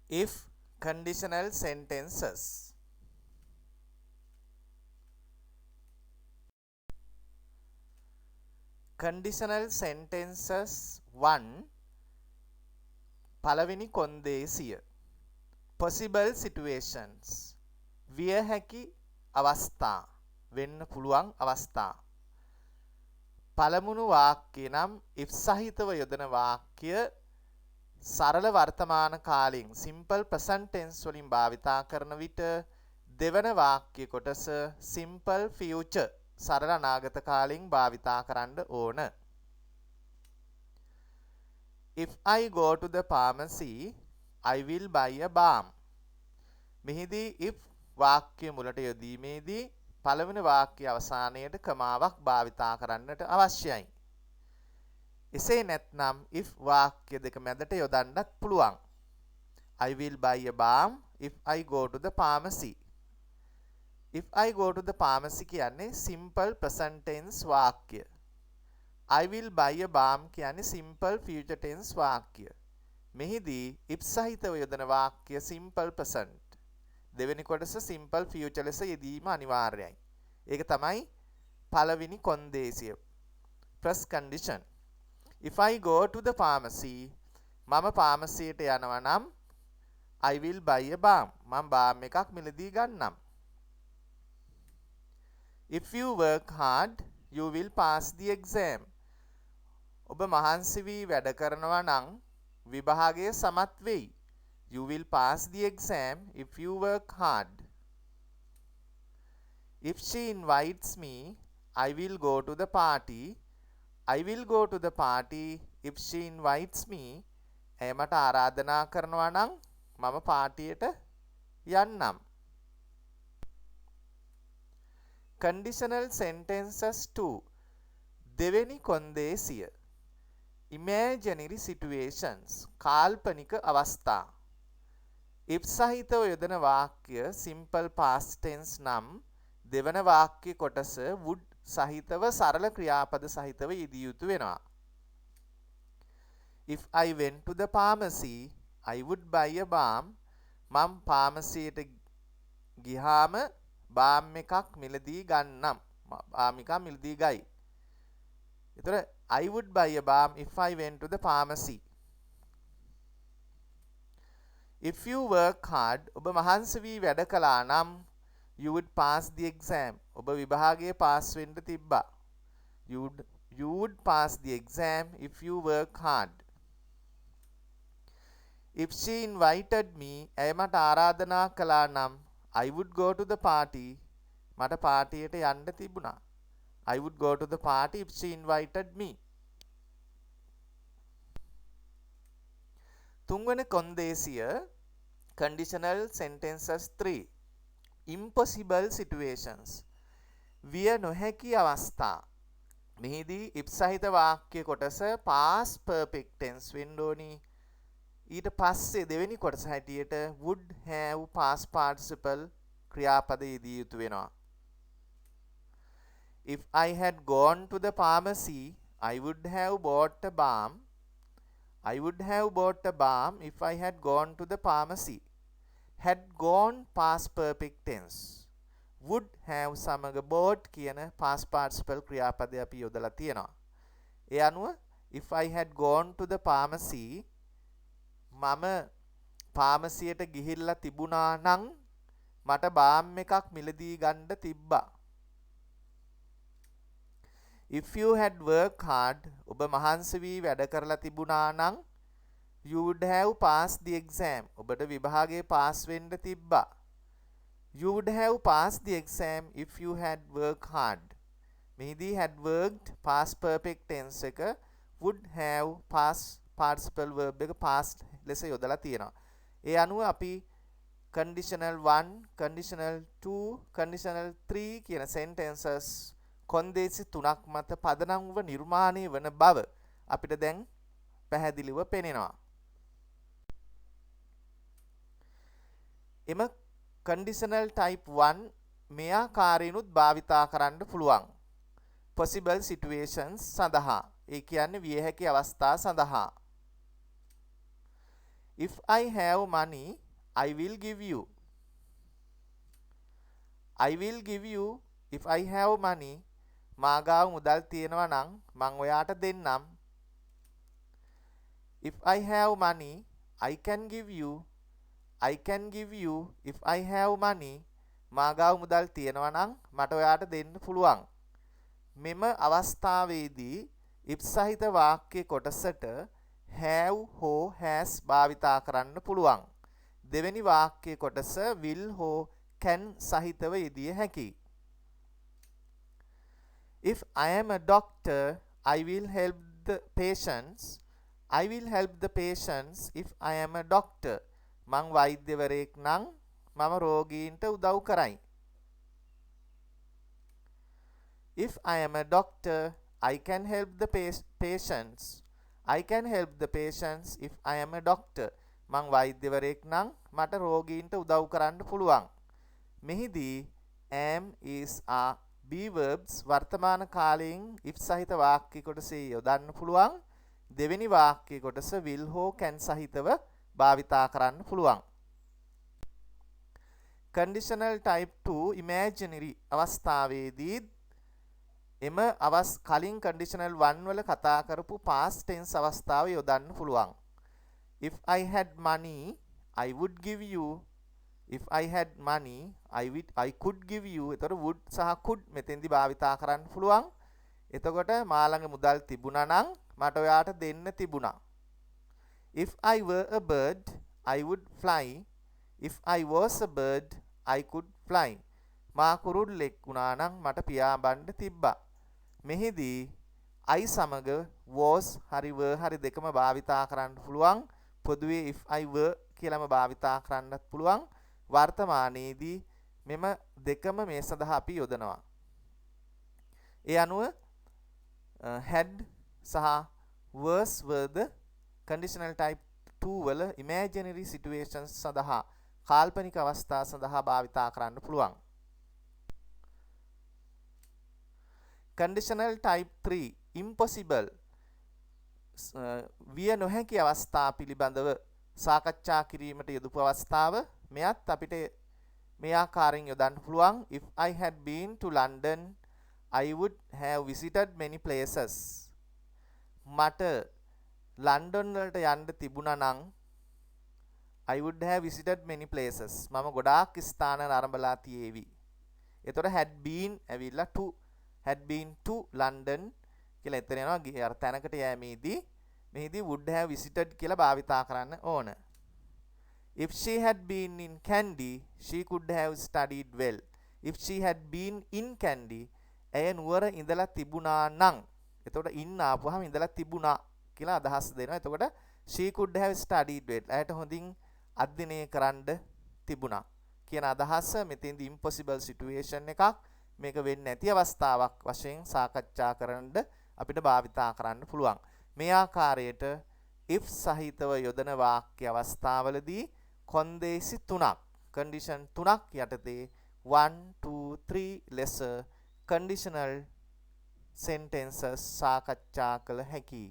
if conditional sentences. Conditional sentences 1 පළවෙනි කොන්දේසිය. possible situations විය හැකි අවස්ථා වෙන්න පුළුවන් අවස්ථා. පළමුණු වාක්‍ය නම් if සහිතව යොදන වාක්‍ය සරල වර්තමාන කාලෙන් simple present tense වලින් භාවිතා කරන විට දෙවන වාක්‍ය කොටස simple future සරල අනාගත කාලෙන් භාවිතා කරන්න ඕන. If I go to the pharmacy, I will buy a balm. මෙහිදී if වාක්‍ය මුලට යොදීමේදී පළවෙනි වාක්‍ය අවසානයේට කමාවක් භාවිතා කරන්නට අවශ්‍යයි. එසේ නැත්නම් if වාක්‍ය දෙක මැදට යොදන්නත් පුළුවන්. I will buy a balm if I go to the pharmacy. If I go to the pharmacy කියන්නේ simple present tense වාක්‍ය. I will buy a balm කියන්නේ simple future tense වාක්‍ය. මෙහිදී if සහිතව යොදන වාක්‍ය simple present. දෙවෙනි කොටස simple future ලෙස යෙදීම අනිවාර්යයි. ඒක තමයි පළවෙනි කොන්දේසිය. first condition. If I go to the pharmacy, මම පාමසියට යනවා නම් I will buy a balm. මම balm එකක් මිලදී ගන්නම්. If you work hard, you will pass the exam. ඔබ මහන්සි වී වැඩ කරනවා නම් විභාගය සමත් වෙයි. You will pass the exam if you work hard. If she invites me, I will go to the party. I will go to the party if she invites me. ඇය මට ආරාධනා කරනවා නම් මම පාටියට යන්නම්. Conditional sentences 2 දෙවෙනි කොන්දේසිය. Imaginary situations කාල්පනික අවස්ථා. if සහිතව යොදන වාක්‍ය simple past tense නම් දෙවන වාක්‍ය කොටස would සහිතව සරල ක්‍රියාපද සහිතව යෙදිය යුතු වෙනවා. If I went to the pharmacy, I would buy a balm. මම පාමසියට ගියාම balm එකක් මිලදී ගන්නම්. balm එකක් මිලදී ගයි. ඒතර I would buy a balm if I went to the pharmacy. If you work hard, ඔබ මහන්සි වී වැඩ කළා නම් you would pass the exam. ඔබ විභාගයේ පාස් වෙන්න තිබ්බා. You would pass the exam if you work hard. If she invited me, ඇය මට ආරාධනා කළා නම් I would go to the party. මට පාටියට යන්න තිබුණා. I would go to the party if she invited me. තුන්වන කොන්දේසිය conditional sentences 3 impossible situations විය නොහැකි අවස්ථා. මෙහිදී if සහිත වාක්‍ය කොටස past perfect tense වෙන්න ඕනි. ඊට පස්සේ දෙවෙනි කොටස හැටියට would have past participle ක්‍රියාපද යෙදිය යුතු වෙනවා. If I had gone to the pharmacy, I would have bought a balm. I would have bought a balm if I had gone to the pharmacy. Had gone past perfect tense. Would have සමග bought කියන past participle ක්‍රියාපදය අපි යොදලා තියෙනවා. ඒ අනුව if I had gone to the pharmacy මම පාමසියට ගිහිල්ලා තිබුණා නම් මට balm එකක් මිලදී ගන්න තිබ්බා. If you had worked hard, ඔබ මහන්සි වී වැඩ කරලා තිබුණා නම් you would have passed the exam. ඔබට විභාගයේ පාස් වෙන්න තිබ්බා. You would have passed the exam if you had worked hard. මෙහිදී had worked past perfect tense එක would have past participle verb එක past ලෙස යොදලා තියෙනවා. ඒ අනුව අපි conditional 1, conditional 2, conditional 3 කියන sentences කොන්දේසි තුනක් මත පදනම්ව නිර්මාණය වන බව අපිට දැන් පැහැදිලිව පෙනෙනවා. එම conditional type 1 මේ ආකාරයෙන්ුත් භාවිතා කරන්න පුළුවන්. possible situations සඳහා. ඒ කියන්නේ විය හැකි අවස්ථා සඳහා. if I have money I will give you. I will give you if I have money. මා ගාව මුදල් තියෙනවා නම් මං ඔයාට දෙන්නම්. If I have money I can give you. I can give you if I have money. මා ගාව මුදල් තියෙනවා නම් මට ඔයාට දෙන්න පුළුවන්. මෙම අවස්ථාවේදී if සහිත වාක්‍ය කොටසට have හෝ has භාවිතා කරන්න පුළුවන්. දෙවෙනි වාක්‍ය කොටස will හෝ can සහිතව යෙදිය හැකියි. If I am a doctor I will help the patients. I will help the patients if I am a doctor. මං වෛද්‍යවරයෙක් නම් මම රෝගීන්ට උදව් කරයි. If I am a doctor I can help the patients. I can help the patients if I am a doctor. මං වෛද්‍යවරයෙක් නම් මට රෝගීන්ට උදව් කරන්න පුළුවන්. මෙහිදී am is are be verbs වර්තමාන කාලයෙන් if සහිත වාක්‍ය කොටසේ යොදන්න පුළුවන්. දෙවෙනි වාක්‍ය කොටස will හෝ can සහිතව භාවිතා කරන්න පුළුවන්. conditional type 2 imaginary අවස්ථාවේදී එම කලින් conditional 1 වල කතා කරපු past tense අවස්ථාව යොදන්න පුළුවන්. If I had money I would give you. If I had money I could give you. එතකොට would සහ could මෙතෙන්දී භාවිතා කරන්න පුළුවන්. එතකොට මා ළඟ මුදල් තිබුණා නම් මට ඔයාට දෙන්න තිබුණා. If I were a bird I would fly. If I was a bird I could fly. මා කුරුල්ලෙක් වුණා නම් මට පියාඹන්න තිබ්බා. මෙහිදී I සමග was හරි were හරි දෙකම භාවිතා කරන්න පුළුවන්. පොදුවේ if I were කියලාම භාවිතා කරන්නත් පුළුවන්. වර්තමානයේදී මෙම දෙකම මේ සඳහා අපි යොදනවා. ඒ අනුව had සහ was were the conditional type 2 වල imaginary situations සඳහා කාල්පනික අවස්ථා සඳහා භාවිතා කරන්න පුළුවන්. conditional type 3 impossible විය නොහැකි අවස්ථා පිළිබඳව සාකච්ඡා කිරීමට යොදපු අවස්ථාව. මෙයත් අපිට මේ ආකාරයෙන් යොදන්න පුළුවන්. If I had been to London I would have visited many places. මට ලන්ඩන් වලට යන්න තිබුණා නම් I would have visited many places. මම ගොඩාක් ස්ථාන නරඹලා තියේවි. එතකොට had been ඇවිල්ලා to had been to London කියලා එතන යනවා. අර තැනකට යෑමේදී මෙහිදී would have visited කියලා භාවිතා කරන්න ඕන. If she had been in Kandy she could have studied well. If she had been in Kandy ඇය නුවර ඉඳලා තිබුණා නම් එතකොට in ආපුවාම ඉඳලා තිබුණා කියලා අදහස් දෙනවා. එතකොට she could have studied well. ඇයට හොඳින් අධ්‍යයනය කරන්න තිබුණා කියන අදහස මෙතෙන්දී impossible situation එකක්. මේක වෙන්නේ නැති අවස්ථාවක් වශයෙන් සාකච්ඡා කරන්න අපිට භාවිතා කරන්න පුළුවන්. මේ ආකාරයට if සහිතව යොදන වාක්‍ය අවස්ථාවලදී කොන්දේසි 3ක් condition 3ක් යටතේ 1 2 3 ලෙස conditional sentences සාකච්ඡා කළ හැකියි.